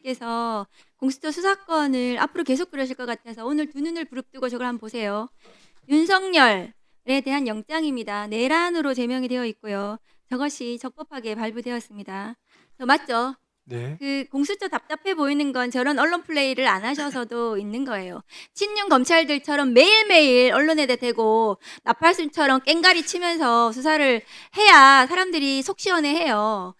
위원님께서 공수처 수사권을 앞으로 계속 그러실 것 같아서 오늘 두 눈을 부릅뜨고 저걸 한번 보세요. 윤석열에 대한 영장입니다. 내란으로 제명이 되어 있고요. 저것이 적법하게 발부되었습니다. 맞죠? 네. 그 공수처 답답해 보이는 건 저런 언론 플레이를 안 하셔서도 있는 거예요. 친윤 검찰들처럼 매일매일 언론에 대고 나팔순처럼 깽가리 치면서 수사를 해야 사람들이 속 시원해해요.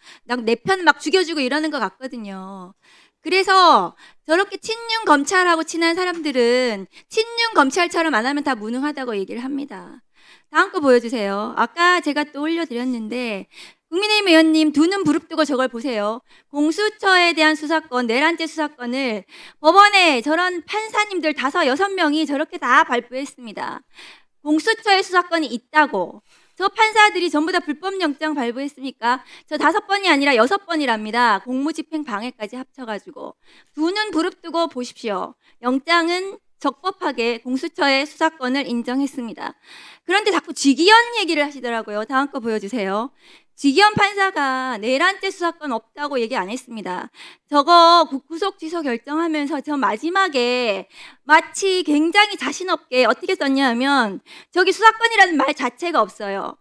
내 편 막 죽여주고 이러는 것 같거든요. 그래서 저렇게 친윤 검찰하고 친한 사람들은 친윤 검찰처럼 안 하면 다 무능하다고 얘기를 합니다. 다음 거 보여주세요. 아까 제가 또 올려드렸는데 국민의힘 의원님 두 눈 부릅뜨고 저걸 보세요. 공수처에 대한 수사권, 내란죄 수사권을 법원에 저런 판사님들 5, 6명이 저렇게 다 발부했습니다. 공수처에 수사권이 있다고. 저 판사들이 전부 다 불법영장 발부했습니까? 저 5번이 아니라 6번이랍니다. 공무집행 방해까지 합쳐가지고. 두 눈 부릅뜨고 보십시오. 영장은 적법하게 공수처의 수사권을 인정했습니다. 그런데 자꾸 직위원 얘기를 하시더라고요. 다음 거 보여주세요. 직위원 판사가 내란죄 수사권 없다고 얘기 안 했습니다. 저거 구속 취소 결정하면서 저 마지막에 마치 굉장히 자신 없게 어떻게 썼냐면 저기 수사권이라는 말 자체가 없어요.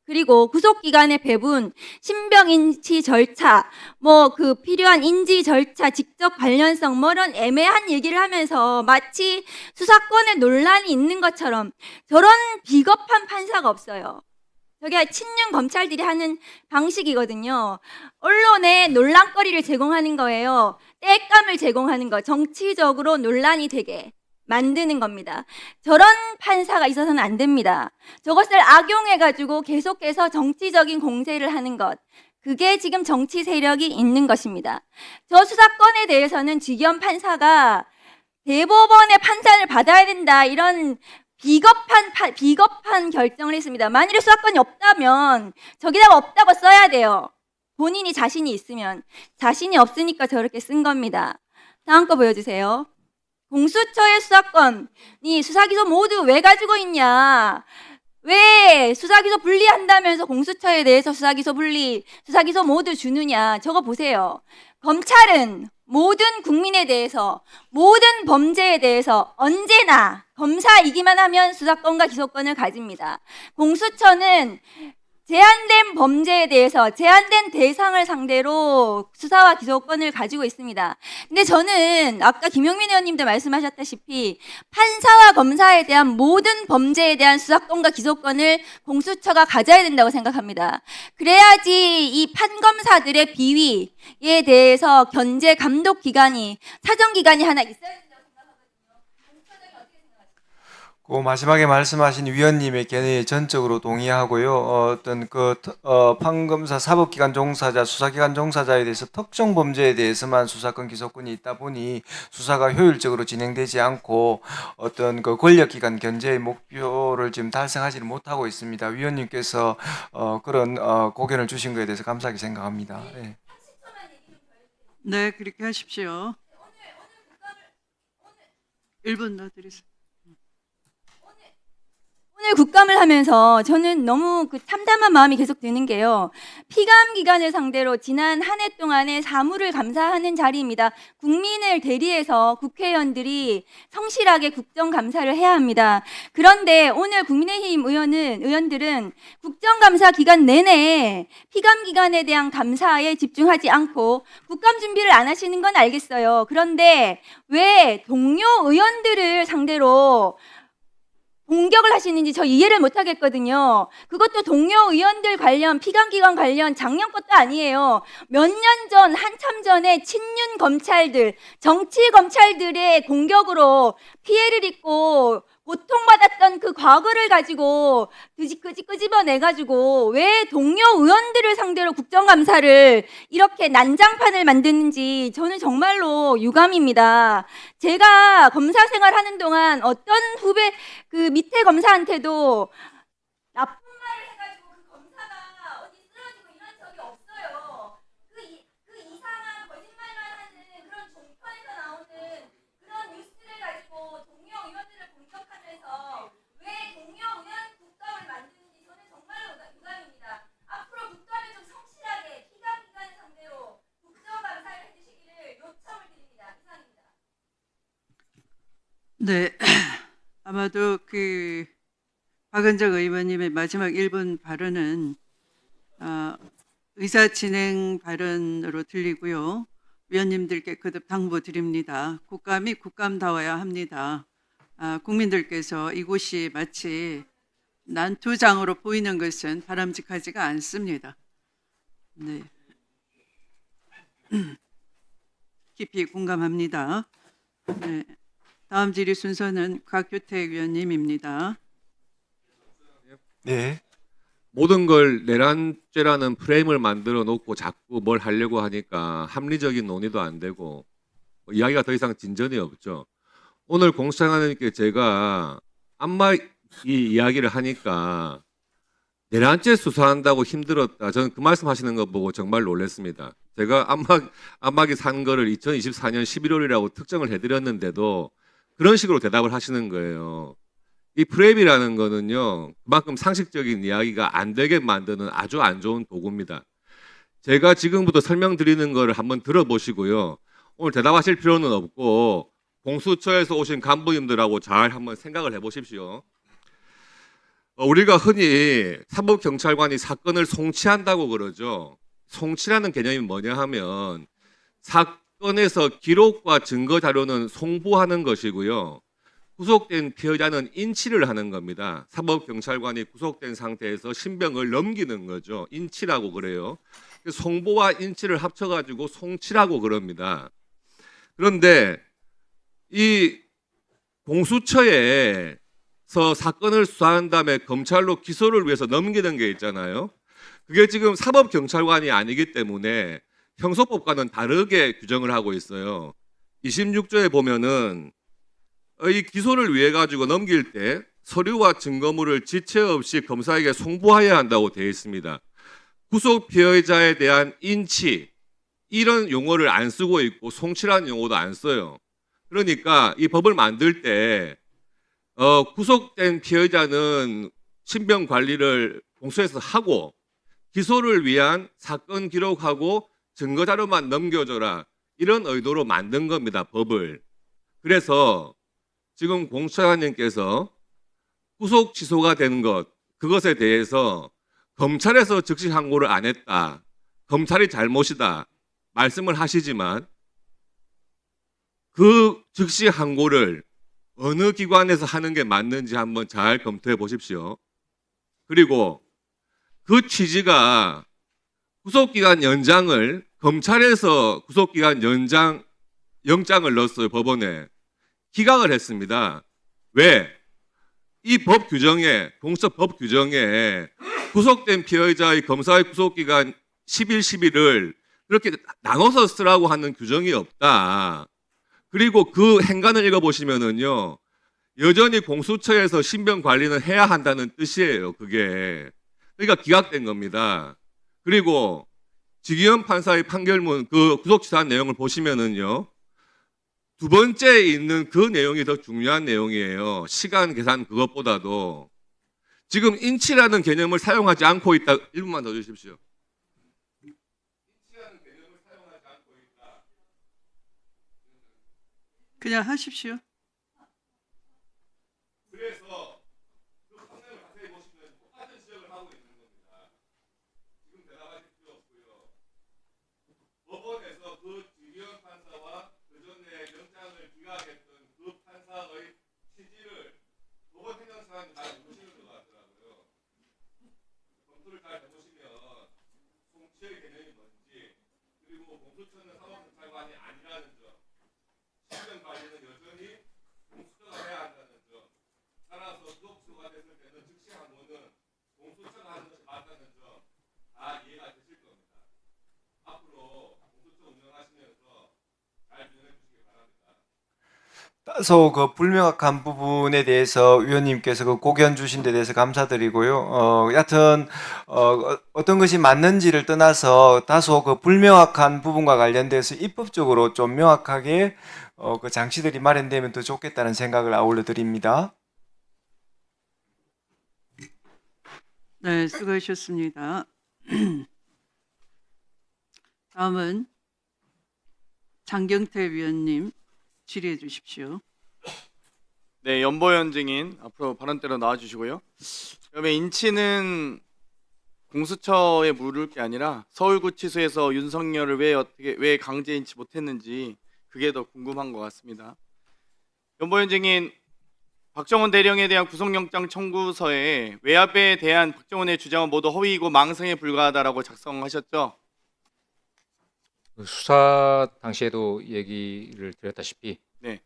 그리고 구속기간의 배분, 신병인치 절차, 그 필요한 인지 절차, 직접 관련성, 이런 애매한 얘기를 하면서 마치 수사권에 논란이 있는 것처럼 저런 비겁한 판사가 없어요. 저게 친윤 검찰들이 하는 방식이거든요. 언론에 논란거리를 제공하는 거예요. 땔감을 제공하는 거. 정치적으로 논란이 되게 만드는 겁니다. 저런 판사가 있어서는 안 됩니다. 저것을 악용해가지고 계속해서 정치적인 공세를 하는 것. 그게 지금 정치 세력이 있는 것입니다. 저 수사권에 대해서는 직위원 판사가 대법원의 판단을 받아야 된다. 이런 비겁한 결정을 했습니다. 만일에 수사권이 없다면 저기다가 없다고 써야 돼요. 본인이 자신이 있으면. 자신이 없으니까 저렇게 쓴 겁니다. 다음 거 보여주세요. 공수처의 수사권이 수사기소 모두 왜 가지고 있냐. 왜 수사기소 분리한다면서 공수처에 대해서 수사기소 분리, 수사기소 모두 주느냐. 저거 보세요. 검찰은 모든 국민에 대해서, 모든 범죄에 대해서 언제나 검사이기만 하면 수사권과 기소권을 가집니다. 공수처는 제한된 범죄에 대해서 제한된 대상을 상대로 수사와 기소권을 가지고 있습니다. 근데 저는 아까 김용민 의원님도 말씀하셨다시피 판사와 검사에 대한 모든 범죄에 대한 수사권과 기소권을 공수처가 가져야 된다고 생각합니다. 그래야지 이 판검사들의 비위에 대해서 견제 감독 기관이, 사정 기관이 하나 있어야 된다고 그 마지막에 말씀하신 위원님의 견해에 전적으로 동의하고요. 판검사, 사법기관 종사자, 수사기관 종사자에 대해서 특정 범죄에 대해서만 수사권, 기소권이 있다 보니 수사가 효율적으로 진행되지 않고 그 권력기관 견제의 목표를 지금 달성하지는 못하고 있습니다. 위원님께서 그런 고견을 주신 것에 대해서 감사하게 생각합니다. 네. 네, 그렇게 하십시오. 1분 더 드리겠습니다. 오늘 국감을 하면서 저는 너무 참담한 마음이 계속 드는 게요. 피감 기관을 상대로 지난 한 해 동안의 사무를 감사하는 자리입니다. 국민을 대리해서 국회의원들이 성실하게 국정감사를 해야 합니다. 그런데 오늘 국민의힘 의원들은 국정감사 기간 내내 피감 기관에 대한 감사에 집중하지 않고 국감 준비를 안 하시는 건 알겠어요. 그런데 왜 동료 의원들을 상대로 공격을 하시는지 저 이해를 못 하겠거든요. 그것도 동료 의원들 관련, 피감기관 관련 작년 것도 아니에요. 몇 년 전, 한참 전에 친윤 검찰들, 정치 검찰들의 공격으로 피해를 입고 고통받았던 그 과거를 가지고 끄집어내가지고 왜 동료 의원들을 상대로 국정감사를 이렇게 난장판을 만드는지 저는 정말로 유감입니다. 제가 검사 생활하는 동안 어떤 후배, 그 밑에 검사한테도 나쁜 말을 해가지고 그 검사가 어디 쓰러지고 이런 적이 없어요. 그 이상한 거짓말만 하는 그런 종편에서 나오는 그런 뉴스를 가지고 동료 의원들을 공격하면서 왜 동료 의원 국감을 만드는지 저는 정말로 유감입니다. 앞으로 국감에 좀 성실하게 피감기관 상대로 국정감사를 해주시기를 요청을 네, 아마도 그 박은정 의원님의 마지막 1분 발언은 의사 진행 발언으로 들리고요. 위원님들께 거듭 당부드립니다. 국감이 국감다워야 합니다. 국민들께서 이곳이 마치 난투장으로 보이는 것은 바람직하지가 않습니다. 네. 깊이 공감합니다. 네. 다음 질의 순서는 곽규택 위원님입니다. 네. 모든 걸 내란죄라는 프레임을 만들어 놓고 자꾸 뭘 하려고 하니까 합리적인 논의도 안 되고 이야기가 더 이상 진전이 없죠. 오늘 공수처장님께 제가 이 이야기를 하니까 내란죄 수사한다고 힘들었다. 저는 그 말씀하시는 거 보고 정말 놀랐습니다. 제가 안마기 산 거를 2024년 11월이라고 특정을 해드렸는데도 그런 식으로 대답을 하시는 거예요. 이 프레임이라는 거는요, 그만큼 상식적인 이야기가 안 되게 만드는 아주 안 좋은 도구입니다. 제가 지금부터 설명드리는 거를 한번 들어보시고요. 오늘 대답하실 필요는 없고 공수처에서 오신 간부님들하고 잘 한번 생각을 해보십시오. 우리가 흔히 사법경찰관이 사건을 송치한다고 그러죠. 송치라는 개념이 뭐냐 하면 사건에서 기록과 증거 자료는 송부하는 것이고요. 구속된 피해자는 인치를 하는 겁니다. 사법경찰관이 구속된 상태에서 신병을 넘기는 거죠. 인치라고 그래요. 송보와 인치를 합쳐가지고 송치라고 그럽니다. 그런데 이 공수처에서 사건을 수사한 다음에 검찰로 기소를 위해서 넘기는 게 있잖아요. 그게 지금 사법경찰관이 아니기 때문에 형소법과는 다르게 규정을 하고 있어요. 26조에 보면은 이 기소를 위해 가지고 넘길 때 서류와 증거물을 지체 없이 검사에게 송부해야 한다고 되어 있습니다. 구속 피해자에 대한 인치 이런 용어를 안 쓰고 있고 송치라는 용어도 안 써요. 그러니까 이 법을 만들 때 구속된 피해자는 신병 관리를 공수처에서 하고 기소를 위한 사건 기록하고 증거 자료만 넘겨줘라 이런 의도로 만든 겁니다. 법을. 그래서 지금 공수처장님께서 구속 취소가 된 것 그것에 대해서 검찰에서 즉시 항고를 안 했다. 검찰이 잘못이다. 말씀을 하시지만 그 즉시 항고를 어느 기관에서 하는 게 맞는지 한번 잘 검토해 보십시오. 그리고 그 취지가 구속기간 연장을 검찰에서 구속기간 연장 영장을 넣었어요. 법원에. 기각을 했습니다. 왜? 이 법 규정에 공수처 법 규정에 구속된 피해자의 검사의 구속기간 10일, 10일을 그렇게 나눠서 쓰라고 하는 규정이 없다. 그리고 그 행간을 읽어보시면은요, 여전히 공수처에서 신병 관리는 해야 한다는 뜻이에요. 그게. 그러니까 기각된 겁니다. 그리고 지기현 판사의 판결문 그 구속취소한 내용을 보시면은요, 두 번째에 있는 그 내용이 더 중요한 내용이에요. 시간 계산 그것보다도. 지금 인치라는 개념을 사용하지 않고 있다. 1분만 더 주십시오. 인치라는 개념을 사용하지 않고 있다. 그냥 하십시오. 그래서 그 판례를 자세히 보시면 똑같은 지적을 하고 있는 겁니다. 지금 대답하실 필요 없고요. 법원에서 그 지기현 판사와 그 전에 영장을 기각했던 그 판사의 취지를 법원 행정사관이 잘 모르시는 것 같더라고요. 검토를 잘 해보시면 송치의 개념이 뭔지 그리고 공수처는 사법경찰관이 아니라는 점, 신병 관리는 여전히 공수처가 해야 한다는 점, 따라서 구속수가 됐을 때는 즉시 항고는 공수처가 하는 것이 맞다는 점 다 이해가 되실 겁니다. 앞으로 공수처 운영하시면서 잘 운영해 주시기 바랍니다. 다소 그 불명확한 부분에 대해서 위원님께서 그 고견 주신 데 대해서 감사드리고요. 여하튼 어떤 것이 맞는지를 떠나서 다소 그 불명확한 부분과 관련돼서 입법적으로 좀 명확하게 그 장치들이 마련되면 더 좋겠다는 생각을 아울러 드립니다. 네, 수고하셨습니다. 다음은 장경태 위원님 질의해 주십시오. 네, 연보현 증인 앞으로 발언대로 나와주시고요. 그다음에 인치는 공수처에 물을 게 아니라 서울구치소에서 윤석열을 왜 강제 인치 못했는지 그게 더 궁금한 것 같습니다. 연보현 증인, 박정원 대령에 대한 구속영장 청구서에 외압에 대한 박정원의 주장은 모두 허위이고 망성에 불과하다라고 작성하셨죠? 그 수사 당시에도 얘기를 드렸다시피 네.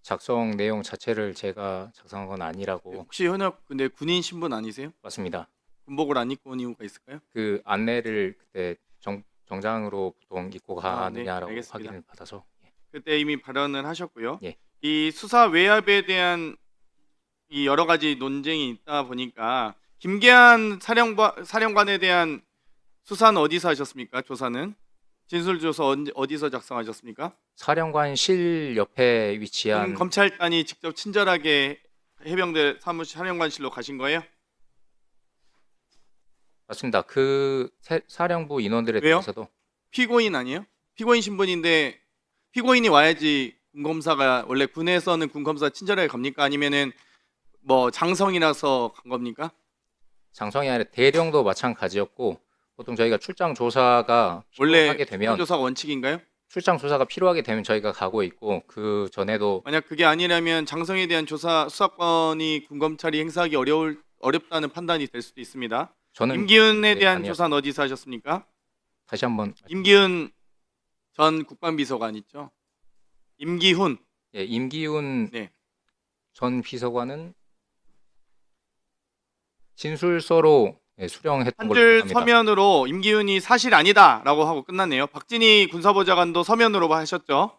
작성 내용 자체를 제가 작성한 건 아니라고 혹시 현역 근데 군인 신분 아니세요? 맞습니다. 군복을 안 입고 온 이유가 있을까요? 그 안내를 그때 정장으로 보통 입고 네, 가느냐라고 알겠습니다. 확인을 받아서 그때 이미 발언을 하셨고요. 예. 이 수사 외압에 대한 이 여러 가지 논쟁이 있다 보니까 김계한 사령관에 대한 수사는 어디서 하셨습니까? 조사는 진술조서 어디서 작성하셨습니까? 사령관실 옆에 위치한 검찰단이 직접 친절하게 해병대 사무실 사령관실로 가신 거예요? 맞습니다. 그 사령부 인원들에 왜요? 대해서도 피고인 아니에요? 피고인 신분인데 피고인이 와야지 군검사가 원래 군에서는 군검사 친절하게 갑니까? 아니면은 뭐 장성이라서 간 겁니까? 장성이 아니라 대령도 마찬가지였고 보통 저희가 출장 조사가 원래 필요하게 되면 조사 원칙인가요? 출장 조사가 필요하게 되면 저희가 가고 있고 그 전에도 만약 그게 아니라면 장성에 대한 조사 수사권이 군검찰이 행사하기 어렵다는 판단이 될 수도 있습니다. 저는 임기훈에 네, 대한 아니었습니다. 조사는 어디서 하셨습니까? 다시 한번 임기훈 전 국방비서관 있죠? 임기훈. 예, 임기훈 네. 전 비서관은 진술서로 예, 수령했던 한 걸로 줄 기억합니다. 서면으로 임기훈이 사실 아니다라고 하고 끝났네요. 박진희 군사보좌관도 서면으로 하셨죠?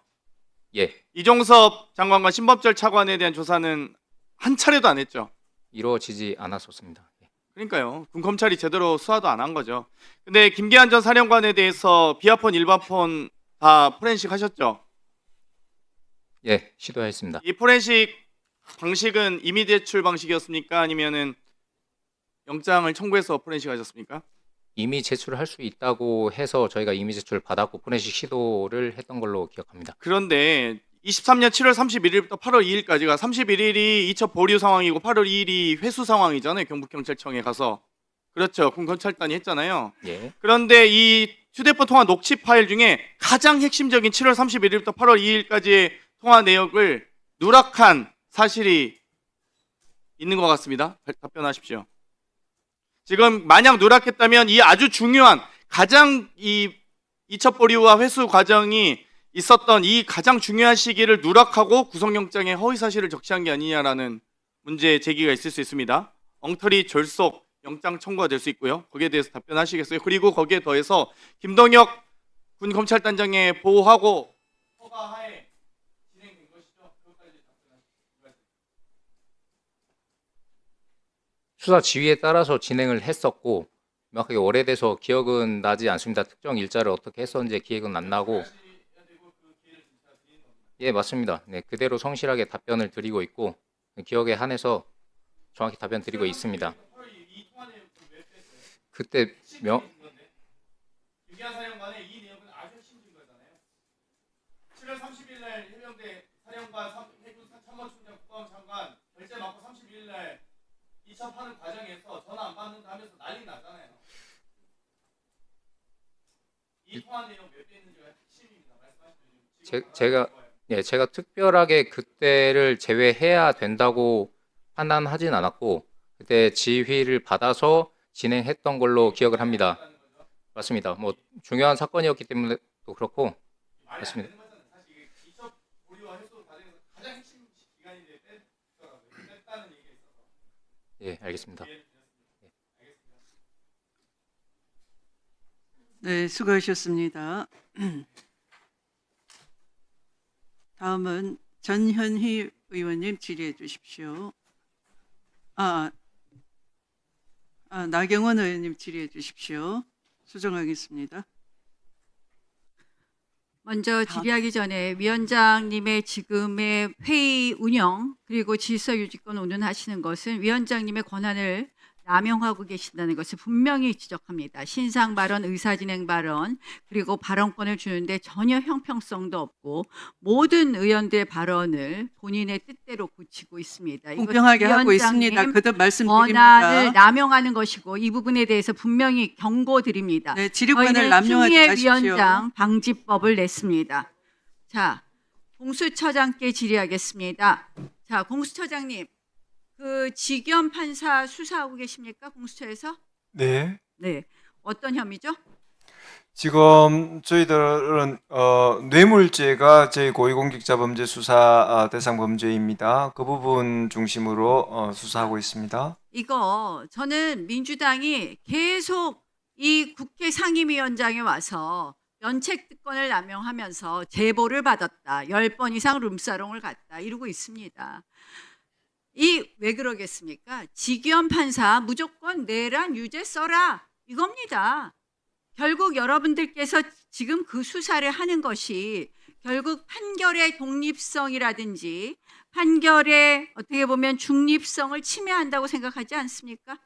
예, 이종섭 장관과 신범철 차관에 대한 조사는 한 차례도 안 했죠. 이루어지지 않았었습니다. 예. 그러니까요. 군검찰이 제대로 수사도 안 한 거죠. 근데 김계한 전 사령관에 대해서 비아폰, 일반폰 다 포렌식 하셨죠? 예, 시도했습니다. 이 포렌식 방식은 임의 제출 방식이었습니까? 아니면은 영장을 청구해서 포렌식 하셨습니까? 이미 제출할 수 있다고 해서 저희가 이미 제출 받았고 포렌식 시도를 했던 걸로 기억합니다. 그런데 23년 7월 31일부터 8월 2일까지가 31일이 이첩 보류 상황이고 8월 2일이 회수 상황이잖아요. 경북경찰청에 가서. 그렇죠. 군검찰단이 했잖아요. 예, 그런데 이 휴대폰 통화 녹취 파일 중에 가장 핵심적인 7월 31일부터 8월 2일까지의 통화 내역을 누락한 사실이 있는 것 같습니다. 답변하십시오. 지금 만약 누락했다면 이 아주 중요한 가장 이 이첩 보류와 회수 과정이 있었던 이 가장 중요한 시기를 누락하고 구속영장에 허위 사실을 적시한 게 아니냐라는 문제 제기가 있을 수 있습니다. 엉터리 졸속 영장 청구가 될 수 있고요. 거기에 대해서 답변하시겠어요? 그리고 거기에 더해서 김동혁 군 검찰단장의 보호하고 허가하에 진행된 것이죠. 그것까지 답변하시겠어요? 수사 지휘에 따라서 진행을 했었고 명확하게 오래돼서 기억은 나지 않습니다. 특정 일자를 어떻게 했었는지 기억은 안 나고 예, 맞습니다. 네, 그대로 성실하게 답변을 드리고 있고 기억에 한해서 정확히 답변 드리고 있습니다. 그때 김기한 사령관의 이 내용은 아주 핵심인 거잖아요. 7월 30일 날 해병대 사령관 해군 참모총장 국방장관 결재 맞고 31일 날 이첩하는 과정에서 전화 안 받는다 하면서 난리 났잖아요. 이 통화 내용 몇 배 있는지가 핵심입니다. 말씀하시죠. 제가 특별하게 그때를 제외해야 된다고 판단하진 않았고 그때 지휘를 받아서 진행했던 걸로 기억을 합니다. 맞습니다. 뭐 중요한 사건이었기 때문에 또 그렇고 맞습니다. 사실 이첩 보류와 회수 과정에서 가장 핵심 기간인데 뺐다는 얘기가 있어서. 예, 알겠습니다. 네, 수고하셨습니다. 다음은 전현희 의원님 질의해 주십시오. 나경원 의원님 질의해 주십시오. 수정하겠습니다. 먼저 질의하기 전에 위원장님의 지금의 회의 운영 그리고 질서 유지권 운운하시는 것은 위원장님의 권한을 남용하고 계신다는 것을 분명히 지적합니다. 신상 발언, 의사진행 발언, 그리고 발언권을 주는데 전혀 형평성도 없고 모든 의원들의 발언을 본인의 뜻대로 고치고 있습니다. 이것은 공평하게 하고 위원장님 있습니다. 거듭 권한을 말씀드립니다. 남용하는 것이고 이 부분에 대해서 분명히 경고드립니다. 네, 질의권을 저희는 남용하지 추미애 마십시오. 위원장 방지법을 냈습니다. 자, 공수처장께 질의하겠습니다. 자, 공수처장님, 그 지겸 판사 수사하고 계십니까? 공수처에서? 네. 네. 어떤 혐의죠? 지금 저희들은 뇌물죄가 저희 고위공직자범죄 수사 대상 범죄입니다. 그 부분 중심으로 수사하고 있습니다. 이거 저는 민주당이 계속 이 국회 상임위원장에 와서 면책특권을 남용하면서 제보를 받았다. 10번 이상 룸사롱을 갔다. 이러고 있습니다. 왜 그러겠습니까? 지기현 판사 무조건 내란 유죄 써라. 이겁니다. 결국 여러분들께서 지금 그 수사를 하는 것이 결국 판결의 독립성이라든지 판결의 어떻게 보면 중립성을 침해한다고 생각하지 않습니까?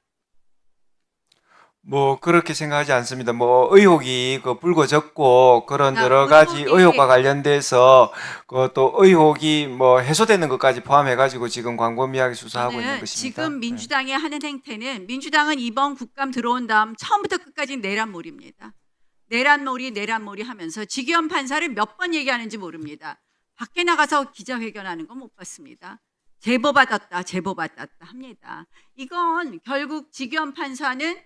뭐 그렇게 생각하지 않습니다. 뭐 의혹이 불거졌고 그런 자, 여러 가지 의혹이- 의혹과 관련돼서 그 또 의혹이 뭐 해소되는 것까지 포함해가지고 지금 광범위하게 수사하고 있는 저는 것입니다. 지금 민주당이 하는 행태는 민주당은 이번 국감 들어온 다음 처음부터 끝까지 내란몰입니다. 내란몰이 하면서 지기현 판사를 몇 번 얘기하는지 모릅니다. 밖에 나가서 기자회견하는 건 못 봤습니다. 제보받았다 합니다. 이건 결국 지기현 판사는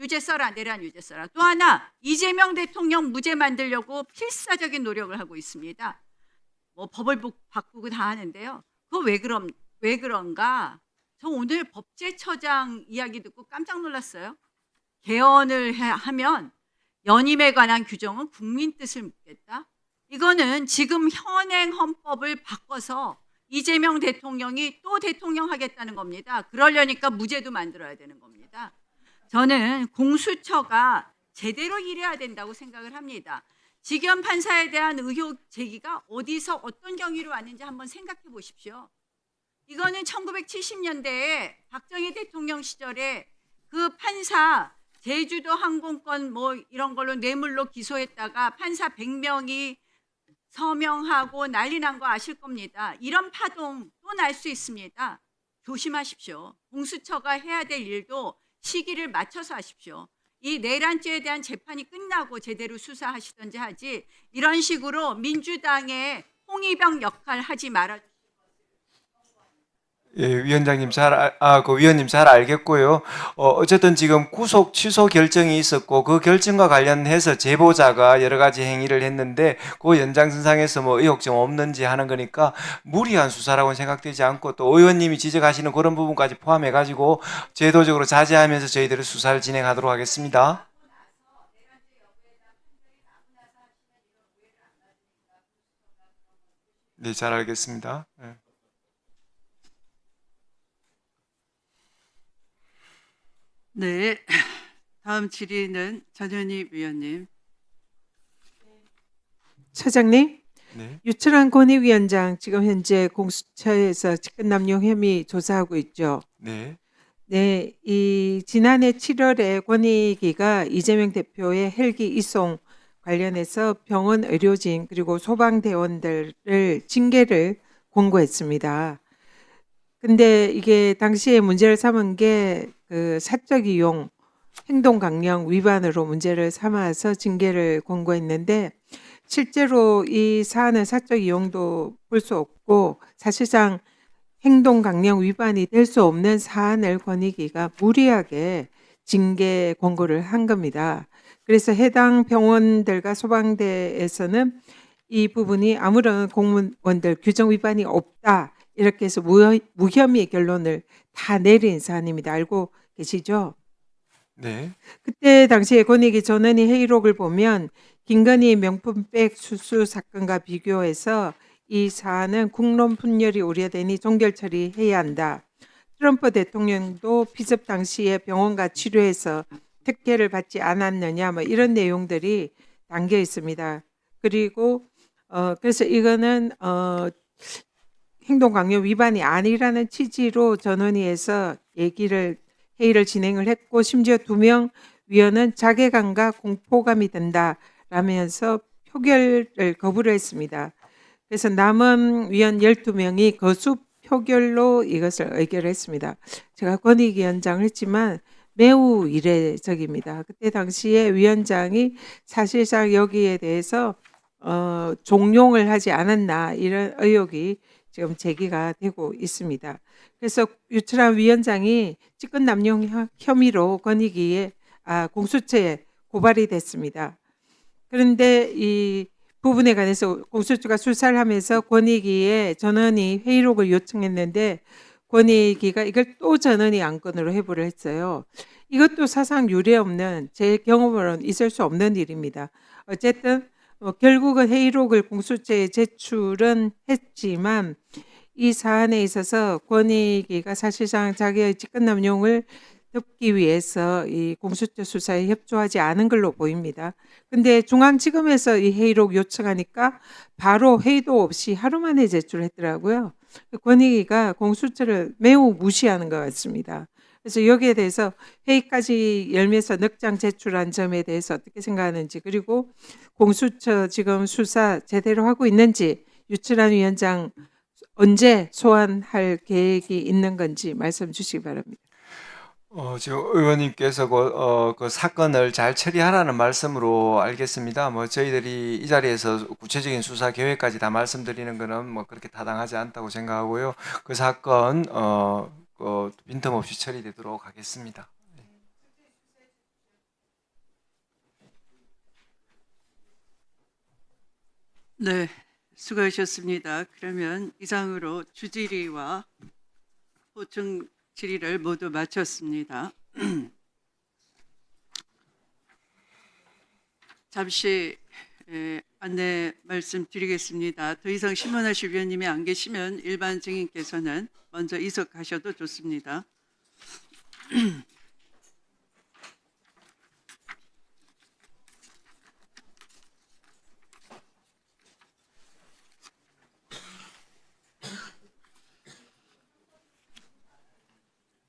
유죄 써라, 내란 유죄 써라. 또 하나, 이재명 대통령 무죄 만들려고 필사적인 노력을 하고 있습니다. 뭐 법을 바꾸고 다 하는데요. 그거 왜 그런가? 저 오늘 법제처장 이야기 듣고 깜짝 놀랐어요. 개헌을 하면 연임에 관한 규정은 국민 뜻을 묻겠다. 이거는 지금 현행 헌법을 바꿔서 이재명 대통령이 또 대통령 하겠다는 겁니다. 그러려니까 무죄도 만들어야 되는 겁니다. 저는 공수처가 제대로 일해야 된다고 생각을 합니다. 지겸 판사에 대한 의혹 제기가 어디서 어떤 경위로 왔는지 한번 생각해 보십시오. 이거는 1970년대에 박정희 대통령 시절에 그 판사 제주도 항공권 뭐 이런 걸로 뇌물로 기소했다가 판사 100명이 서명하고 난리 난 거 아실 겁니다. 이런 파동 또 날 수 있습니다. 조심하십시오. 공수처가 해야 될 일도 시기를 맞춰서 하십시오. 이 내란죄에 대한 재판이 끝나고 제대로 수사하시던지 하지 이런 식으로 민주당의 홍위병 역할 하지 말아. 예, 위원장님 위원님 잘 알겠고요. 어쨌든 지금 구속 취소 결정이 있었고 그 결정과 관련해서 제보자가 여러 가지 행위를 했는데 그 연장선상에서 뭐 의혹점 없는지 하는 거니까 무리한 수사라고 생각되지 않고 또 의원님이 지적하시는 그런 부분까지 포함해가지고 제도적으로 자제하면서 저희들이 수사를 진행하도록 하겠습니다. 네, 잘 알겠습니다. 네. 네. 다음 질의는 전현희 위원님. 차장님, 네. 유철한 권익위원장 지금 현재 공수처에서 직권남용 혐의 조사하고 있죠. 네. 네, 이 지난해 7월에 권익위가 이재명 대표의 헬기 이송 관련해서 병원 의료진 그리고 소방대원들을 징계를 권고했습니다. 근데 이게 당시에 문제를 삼은 게 그 사적 이용 행동 강령 위반으로 문제를 삼아서 징계를 권고했는데 실제로 이 사안은 사적 이용도 볼 수 없고 사실상 행동 강령 위반이 될 수 없는 사안을 권익위가 무리하게 징계 권고를 한 겁니다. 그래서 해당 병원들과 소방대에서는 이 부분이 아무런 공무원들 규정 위반이 없다. 이렇게 해서 무혐의 결론을 다 내린 사안입니다. 알고 계시죠? 네. 그때 당시에 권익위 전원위 회의록을 보면 김건희 명품백 수수 사건과 비교해서 이 사안은 국론 분열이 우려되니 종결 처리해야 한다. 트럼프 대통령도 피습 당시에 병원과 치료해서 특혜를 받지 않았느냐 뭐 이런 내용들이 담겨 있습니다. 그리고 그래서 이거는 행동 강요 위반이 아니라는 취지로 전원위에서 얘기를 회의를 진행을 했고 심지어 2명 위원은 자괴감과 공포감이 든다라면서 표결을 거부를 했습니다. 그래서 남은 위원 12명이 거수 표결로 이것을 의결했습니다. 제가 권익위원장을 했지만 매우 이례적입니다. 그때 당시에 위원장이 사실상 여기에 대해서 종용을 하지 않았나 이런 의혹이 지금 제기가 되고 있습니다. 그래서 유철한 위원장이 직권 남용 혐의로 권익위에 공수처에 고발이 됐습니다. 그런데 이 부분에 관해서 공수처가 수사를 하면서 권익위에 전원이 회의록을 요청했는데 권익위가 이걸 또 전원이 안건으로 회부를 했어요. 이것도 사상 유례 없는 제 경험으로는 있을 수 없는 일입니다. 어쨌든 결국은 회의록을 공수처에 제출은 했지만 이 사안에 있어서 권익위가 사실상 자기의 직권남용을 덮기 위해서 이 공수처 수사에 협조하지 않은 걸로 보입니다. 근데 중앙지검에서 이 회의록 요청하니까 바로 회의도 없이 하루 만에 제출했더라고요. 권익위가 공수처를 매우 무시하는 것 같습니다. 그래서 여기에 대해서 회의까지 열면서 넉장 제출한 점에 대해서 어떻게 생각하는지, 그리고 공수처 지금 수사 제대로 하고 있는지, 유철한 위원장 언제 소환할 계획이 있는 건지 말씀 주시기 바랍니다. 지금 의원님께서 그 사건을 잘 처리하라는 말씀으로 알겠습니다. 뭐 저희들이 이 자리에서 구체적인 수사 계획까지 다 말씀드리는 것은 뭐 그렇게 타당하지 않다고 생각하고요. 그 사건 빈틈없이 처리되도록 하겠습니다. 네, 수고하셨습니다. 그러면 이상으로 주질의와 보충 질의를 모두 마쳤습니다. 잠시 안내 말씀드리겠습니다. 더 이상 신문하실 위원님이 안 계시면 일반 증인께서는 먼저 이석하셔도 좋습니다.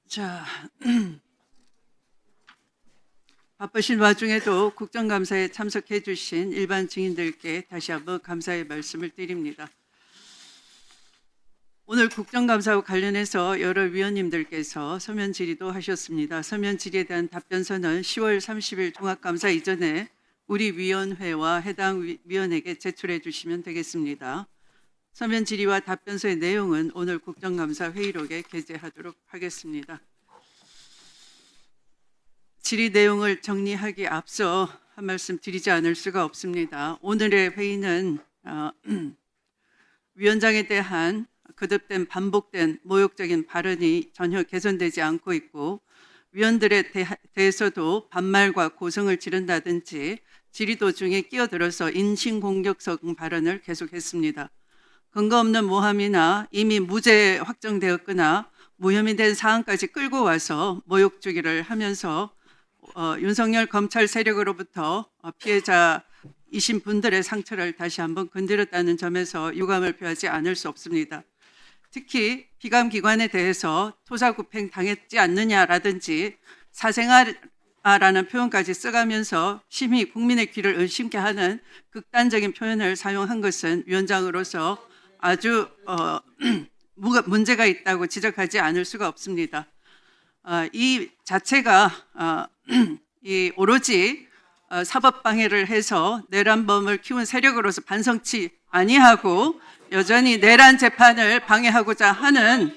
자, 바쁘신 와중에도 국정감사에 참석해 주신 일반 증인들께 다시 한번 감사의 말씀을 드립니다. 오늘 국정감사와 관련해서 여러 위원님들께서 서면 질의도 하셨습니다. 서면 질의에 대한 답변서는 10월 30일 종합감사 이전에 우리 위원회와 해당 위원에게 제출해 주시면 되겠습니다. 서면 질의와 답변서의 내용은 오늘 국정감사 회의록에 게재하도록 하겠습니다. 질의 내용을 정리하기 앞서 한 말씀 드리지 않을 수가 없습니다. 오늘의 회의는 위원장에 대한 거듭된 반복된 모욕적인 발언이 전혀 개선되지 않고 있고, 위원들에 대해서도 반말과 고성을 지른다든지 질의 도중에 끼어들어서 인신공격성 발언을 계속했습니다. 근거 없는 모함이나 이미 무죄 확정되었거나 무혐의 된 사안까지 끌고 와서 모욕주기를 하면서 윤석열 검찰 세력으로부터 피해자이신 분들의 상처를 다시 한번 건드렸다는 점에서 유감을 표하지 않을 수 없습니다. 특히 피감기관에 대해서 토사구팽 당했지 않느냐라든지 사생아라는 표현까지 써가면서 심히 국민의 귀를 의심케 하는 극단적인 표현을 사용한 것은 위원장으로서 아주 문제가 있다고 지적하지 않을 수가 없습니다. 이 자체가 이 오로지 사법방해를 해서 내란범을 키운 세력으로서 반성치 아니하고 여전히 내란 재판을 방해하고자 하는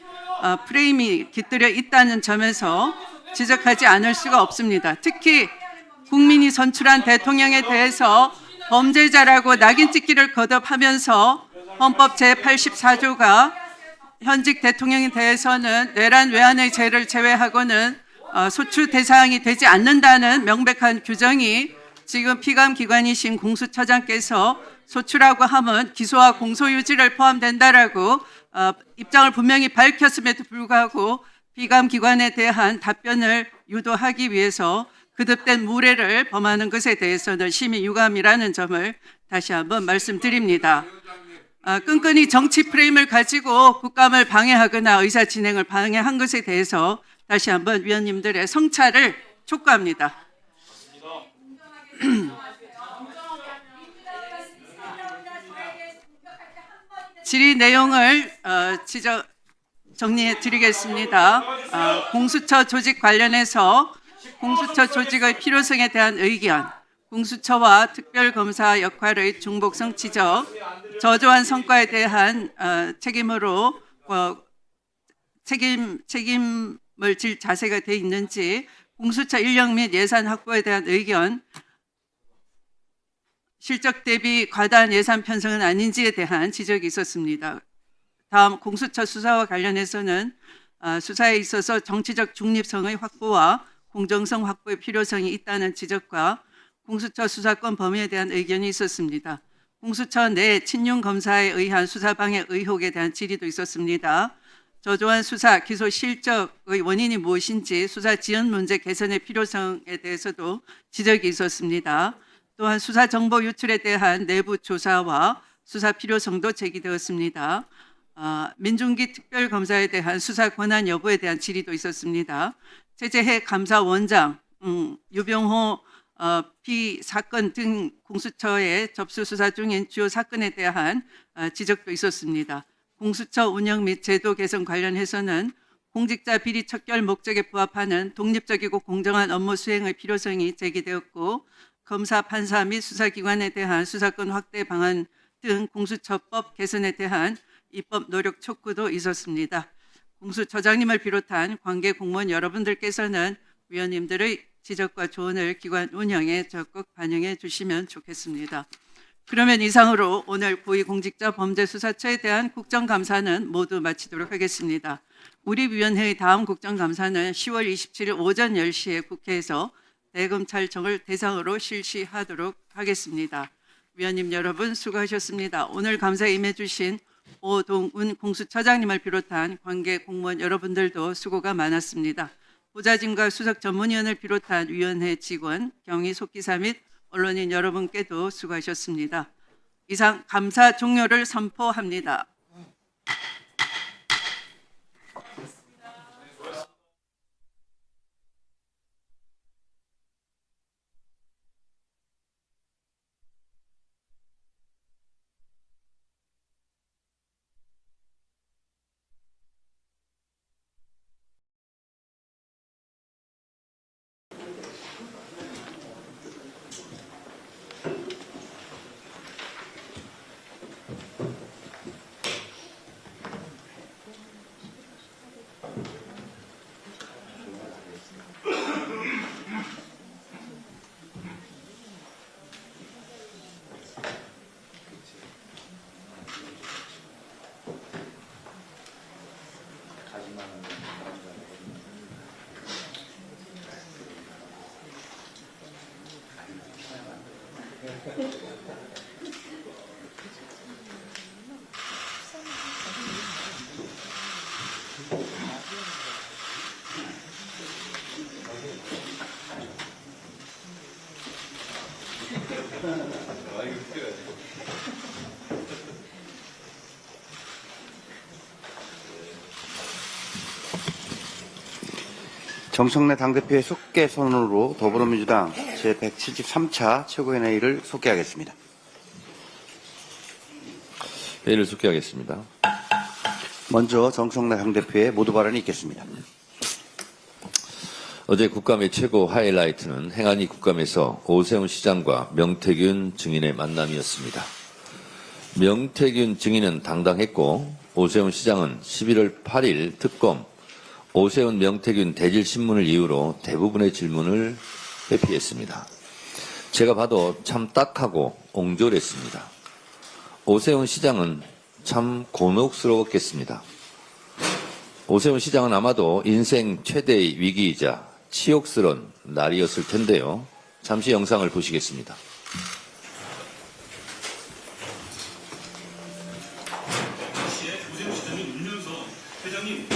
프레임이 깃들여 있다는 점에서 지적하지 않을 수가 없습니다. 특히 국민이 선출한 대통령에 대해서 범죄자라고 낙인 찍기를 거듭하면서 헌법 제84조가 현직 대통령에 대해서는 내란 외환의 죄를 제외하고는 소추 대상이 되지 않는다는 명백한 규정이 지금 피감기관이신 공수처장께서 소추라고 하면 기소와 공소유지를 포함된다라고 입장을 분명히 밝혔음에도 불구하고 피감기관에 대한 답변을 유도하기 위해서 거듭된 무례를 범하는 것에 대해서는 심히 유감이라는 점을 다시 한번 말씀드립니다. 끈끈이 정치 프레임을 가지고 국감을 방해하거나 의사 진행을 방해한 것에 대해서 다시 한번 위원님들의 성찰을 촉구합니다. 질의 내용을 정리해 드리겠습니다. 공수처 조직 관련해서 공수처 조직의 필요성에 대한 의견, 공수처와 특별검사 역할의 중복성 지적, 저조한 성과에 대한 책임을 질 자세가 돼 있는지, 공수처 인력 및 예산 확보에 대한 의견, 실적 대비 과다한 예산 편성은 아닌지에 대한 지적이 있었습니다. 다음 공수처 수사와 관련해서는 수사에 있어서 정치적 중립성의 확보와 공정성 확보의 필요성이 있다는 지적과 공수처 수사권 범위에 대한 의견이 있었습니다. 공수처 내 친윤 검사에 의한 수사 방해 의혹에 대한 질의도 있었습니다. 저조한 수사 기소 실적의 원인이 무엇인지 수사 지연 문제 개선의 필요성에 대해서도 지적이 있었습니다. 또한 수사 정보 유출에 대한 내부 조사와 수사 필요성도 제기되었습니다. 민중기 특별검사에 대한 수사 권한 여부에 대한 질의도 있었습니다. 최재해 감사원장, 유병호 피사건 등 공수처에 접수 수사 중인 주요 사건에 대한 지적도 있었습니다. 공수처 운영 및 제도 개선 관련해서는 공직자 비리 척결 목적에 부합하는 독립적이고 공정한 업무 수행의 필요성이 제기되었고, 검사, 판사 및 수사기관에 대한 수사권 확대 방안 등 공수처법 개선에 대한 입법 노력 촉구도 있었습니다. 공수처장님을 비롯한 관계 공무원 여러분들께서는 위원님들의 지적과 조언을 기관 운영에 적극 반영해 주시면 좋겠습니다. 그러면 이상으로 오늘 고위공직자범죄수사처에 대한 국정감사는 모두 마치도록 하겠습니다. 우리 위원회의 다음 국정감사는 10월 27일 오전 10시에 국회에서 대검찰청을 대상으로 실시하도록 하겠습니다. 위원님 여러분 수고하셨습니다. 오늘 감사에 임해주신 오동훈 공수처장님을 비롯한 관계 공무원 여러분들도 수고가 많았습니다. 보좌진과 수석 전문위원을 비롯한 위원회 직원, 경위 속기사 및 언론인 여러분께도 수고하셨습니다. 이상 감사 종료를 선포합니다. 정청래 당대표의 속개선언으로 더불어민주당 제173차 최고위원회의를 속개하겠습니다. 회의를 속개하겠습니다. 먼저 정청래 당대표의 모두 발언이 있겠습니다. 어제 국감의 최고 하이라이트는 행안위 국감에서 오세훈 시장과 명태균 증인의 만남이었습니다. 명태균 증인은 당당했고 오세훈 시장은 11월 8일 특검 오세훈 명태균 대질신문을 이유로 대부분의 질문을 회피했습니다. 제가 봐도 참 딱하고 옹졸했습니다. 오세훈 시장은 참 곤혹스러웠겠습니다. 오세훈 시장은 아마도 인생 최대의 위기이자 치욕스러운 날이었을 텐데요. 잠시 영상을 보시겠습니다.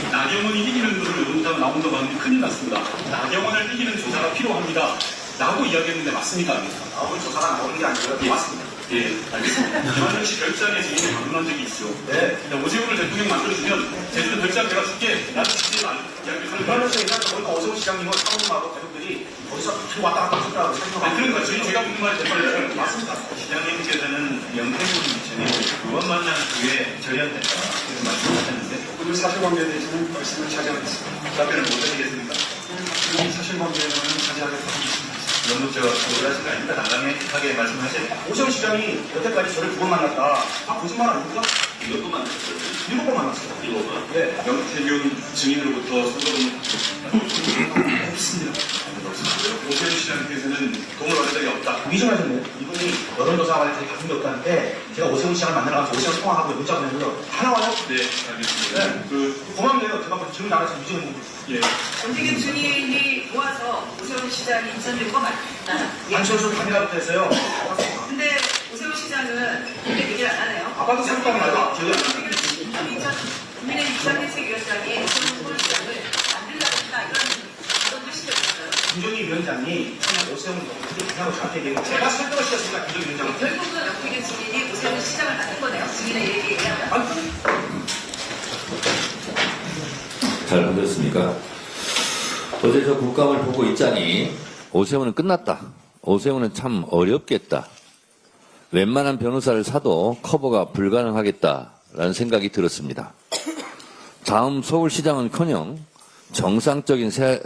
나경원이 이기는 것을 의원자가 나온다고 하는데 큰일 났습니다. 나경원을 이기는 조사가 필요합니다. 라고 이야기했는데 맞습니까? 나오는 조사가 나오는 게 아니고요. 예, 맞습니다. 예, 알겠습니다. 김한정 씨 별장에서 이미 방문한 적이 있죠. 네. 오세훈을 대통령 만들어주면 제주도 별장 내가 줄게. 나는 주지 말고. 그러면서 얘기하는 거니까 오세훈 시장님은 사모님하고 가족들이 거기서 계속 왔다 갔다 하셨다고 생각하고. 그러니까 지금 제가 묻는 말이 정말 맞습니다. 시장님께서는 영태군 전에 두번 만난 후에 절연됐다 이런 말씀하셨는데 그 사실관계에 대해서는 말씀을 자제하겠습니다. 답변을 못 하시겠습니까? 이 사실관계에는 자제하겠습니다. 너무 오해하신 거 아닙니까? 당당하게 말씀하세요. 오세훈 시장이 여태까지 저를 2번 만났다. 거짓말 아닙니까? 몇 번 만났어요? 7번 만났어요. 7번? 네. 영태균 증인으로부터 선거금 없습니다. 오세훈 시장께서는 돈을 받은 적이 없다. 위증하셨네요. 이분이 여론조사관에 되게 바쁜 게 없다는데 제가 오세훈 시장을 만나러 가서 오세훈 통화하고 문자 보내는 거 다 나와요. 네, 알겠습니다. 네. 고맙네요. 제가 무슨 증인 나가서 위증을 보고 있어요. 예. 권지균 증인이 도와서 오세훈 시장이 인천된 거 맞나요? 안철수 단일화부터 했어요. 근데 오세훈 시장은 그렇게 얘기를 안 하네요. 아빠도 생각하고 말고 기억이 안 나요. 국민의 이상대책위원장이 오세훈 시장을 만들려고 한다 이런 뜻이 있어요. 김종희 위원장이 처음에 오세훈 어떻게 하냐고 저한테 얘기했고 제가 설득을 시켰으니까 김종희 위원장은 결국은 영태균 증인이 오세훈 시장을 만든 거네요. 증인의 얘기에 의하면. 아니, 잘 보셨습니까? 어제 저 국감을 보고 있자니 오세훈은 끝났다. 오세훈은 참 어렵겠다. 웬만한 변호사를 사도 커버가 불가능하겠다라는 생각이 들었습니다. 다음 서울시장은커녕 정상적인 사회